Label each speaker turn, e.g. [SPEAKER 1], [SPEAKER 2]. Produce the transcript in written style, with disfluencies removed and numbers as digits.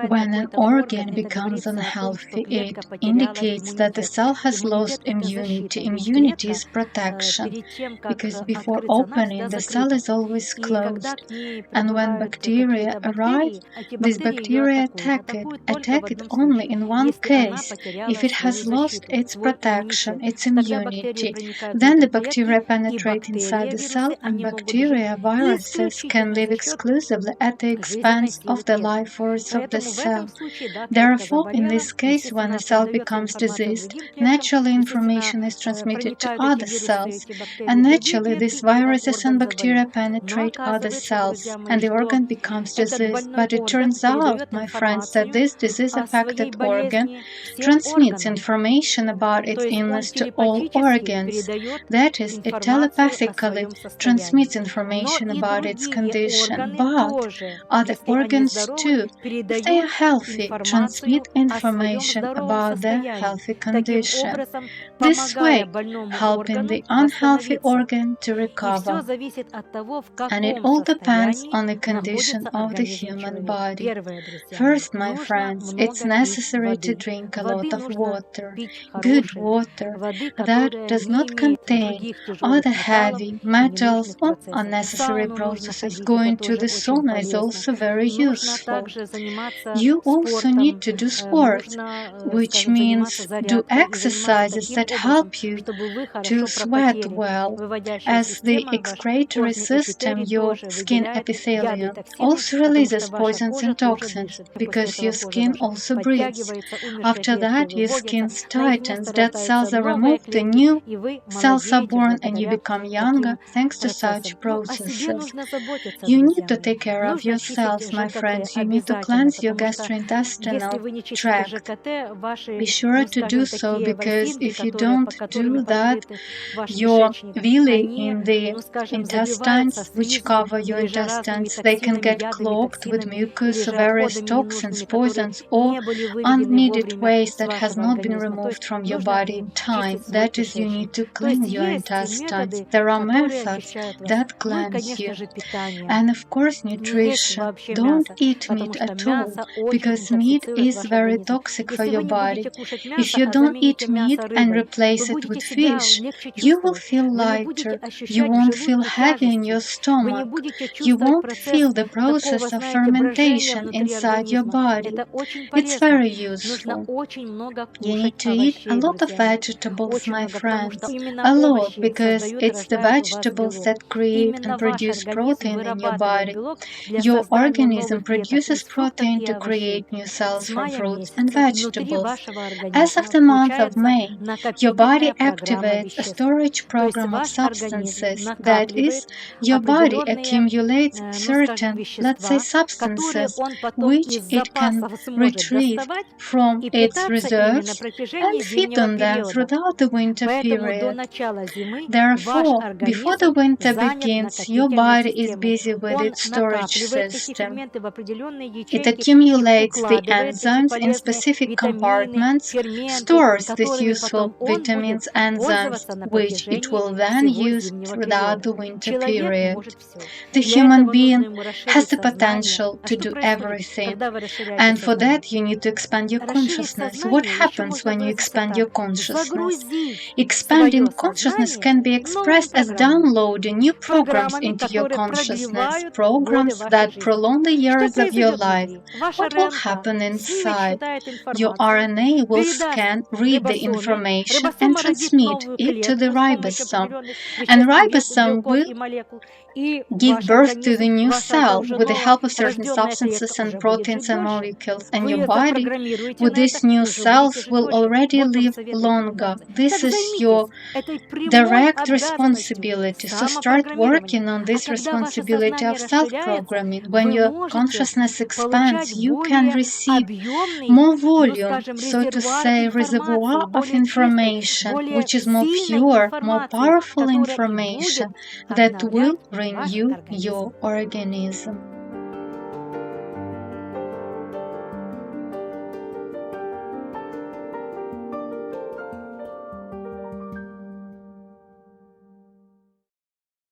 [SPEAKER 1] When an organ becomes unhealthy, it indicates that the cell has lost immunity. Immunity is protection, because before opening, the cell is always closed. And when bacteria arrive, these bacteria attack it only in one case, if it has lost its protection, its immunity. Then the bacteria penetrate inside the cell, and bacteria, viruses, can live exclusively at the expense of the life force of the cell. Therefore, in this case, when a cell becomes diseased, naturally information is transmitted to other cells, and naturally these viruses and bacteria penetrate other cells, and the organ becomes diseased. But it turns out, my friends, that this disease-affected organ transmits information about its illness to all organs. That is, it telepathically transmits information about its condition. But other organs too, if they are healthy, transmit information about their healthy condition. This way, helping the unhealthy organ to recover. And it all depends on the condition of the human body. First, my friends, it's necessary to drink a lot of water, good water, that does not contain other heavy metals or unnecessary processes. Going to the sauna is also very useful. You also need to do sports, which means do exercises that help you to sweat well, as the excretory system, your skin epithelium, also releases poisons and toxins, because your skin also breathes. After that, your skin tightens, dead cells are removed, and new cells are born, and you become younger thanks to such processes. You need to take care of yourselves, my friends. You need to cleanse your gastrointestinal tract. Be sure to do so, because if you don't do that, your villi in the intestines, which cover your intestines, they can get clogged with mucus, various toxins, poisons, or unneeded waste that has not been removed from your body in time. That is, you need to clean your intestines. There are methods that cleanse you. And of course, nutrition. Don't eat meat at all, because meat is very toxic for your body. If you don't eat meat and replace it with fish, you will feel lighter. You won't feel heavy in your stomach. You won't feel the process of fermentation inside your body. It's very useful. You need to eat a lot of vegetables, my friends. A lot, because it's the vegetables that create and produce protein in your body. Your organism produces protein to create new cells from fruits and vegetables. As of the month of May, your body activates a storage program of substances. That is, your body accumulates certain, let's say, substances, which it can retrieve from its reserves and feed on them throughout the winter period. Therefore, before the winter begins, your body is busy with its storage system. It accumulates the enzymes in specific compartments, stores these useful vitamins, enzymes, which it will then use throughout the winter period. The human being has the potential to do everything, and for that you need to expand your consciousness. What happens when you expand your consciousness? Expanding consciousness can be expressed as downloading new programs into your consciousness, programs that prolong the years of your life. What will happen inside? Your RNA will scan, read the information, and transmit it to the ribosome, and ribosome will give birth to the new cell with the help of certain substances and proteins and molecules, and your body with these new cells will already live longer. This is your direct responsibility, so start working on this responsibility of self-programming. When your consciousness expands, you can receive more volume, so to say, reservoir of information, which is more pure, more powerful information that will renew your organism.